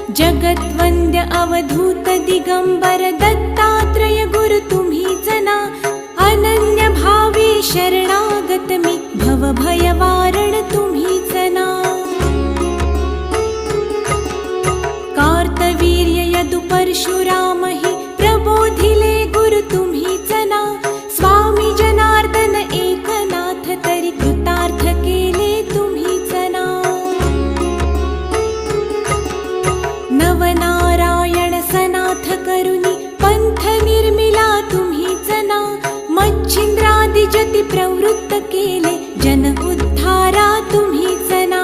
जगद्वन्द्य अवधूत दिगंबर दत्तात्रय गुरु तुम्हीच ना. अनन्य भावे शरणागत मी भवभयवारण तुम्हीच ना. कार्तवीर्य यदु परशुराम हि प्रबोधिले गुरु तुम्हीच ना. स्वामी जनार्दन एकनाथ तरी कृतार्थ केले तुम्हीच ना. नवनारायण सनाथ करुणी पंथ निर्मिला तुम्हीच ना. मच्छिंद्रादि जति प्रवृत्त केले जन उद्धारा तुम्हीच ना.